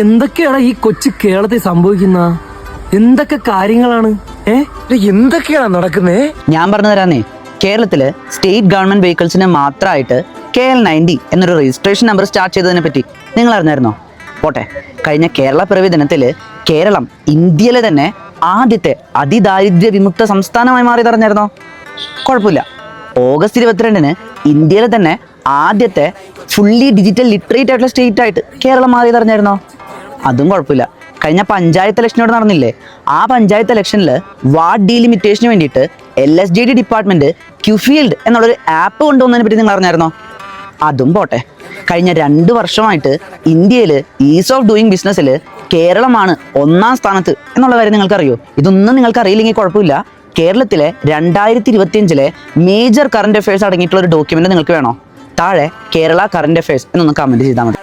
എന്തൊക്കെയാണ് ഈ കൊച്ചു കേരളത്തിൽ സംഭവിക്കുന്ന എന്തൊക്കെ കാര്യങ്ങളാണ്? എന്തൊക്കെയാണ് നടക്കുന്നേ? ഞാൻ പറഞ്ഞു തരാന്നേ. കേരളത്തില് സ്റ്റേറ്റ് ഗവൺമെന്റ് വെഹിക്കിൾസിന് മാത്രമായിട്ട് KL90 എന്നൊരു രജിസ്ട്രേഷൻ നമ്പർ സ്റ്റാർട്ട് ചെയ്തതിനെ പറ്റി നിങ്ങൾ അറിഞ്ഞായിരുന്നോ? പോട്ടെ, കഴിഞ്ഞ കേരള പിറവി ദിനത്തില് കേരളം ഇന്ത്യയിലെ തന്നെ ആദ്യത്തെ അതിദാരിദ്ര്യ വിമുക്ത സംസ്ഥാനമായി മാറിയത് അറിഞ്ഞായിരുന്നോ? കുഴപ്പമില്ല. ഓഗസ്റ്റ് 22-ന് ഇന്ത്യയിലെ തന്നെ ആദ്യത്തെ ഫുള്ളി ഡിജിറ്റൽ ലിറ്ററേറ്റ് ആയിട്ടുള്ള സ്റ്റേറ്റ് ആയിട്ട് കേരളം മാറിയത് അറിഞ്ഞായിരുന്നോ? അതും കുഴപ്പമില്ല. കഴിഞ്ഞ പഞ്ചായത്ത് ഇലക്ഷനോട് നടന്നില്ലേ, ആ പഞ്ചായത്ത് ഇലക്ഷനിൽ വാർഡ് ഡീലിമിറ്റേഷന് വേണ്ടിയിട്ട് LSJD ഡിപ്പാർട്ട്മെന്റ് ക്യൂഫീൽഡ് എന്നുള്ളൊരു ആപ്പ് കൊണ്ടുവന്നതിനെ പറ്റി നിങ്ങൾ അറിഞ്ഞായിരുന്നോ? അതും പോട്ടെ, കഴിഞ്ഞ 2 വർഷമായിട്ട് ഇന്ത്യയിൽ ഈസ് ഓഫ് ഡൂയിങ് ബിസിനസ്സിൽ കേരളമാണ് 1ാം സ്ഥാനത്ത് എന്നുള്ള കാര്യം നിങ്ങൾക്കറിയോ? ഇതൊന്നും നിങ്ങൾക്ക് അറിയില്ലെങ്കിൽ കുഴപ്പമില്ല. കേരളത്തിലെ 2025-ലെ മേജർ കറണ്ട് അഫയേഴ്സ് അടങ്ങിയിട്ടുള്ള ഒരു ഡോക്യുമെന്റ് നിങ്ങൾക്ക് വേണോ? താഴെ കേരള കറണ്ട് അഫയേഴ്സ് എന്നൊന്ന് കമന്റ് ചെയ്താൽ മതി.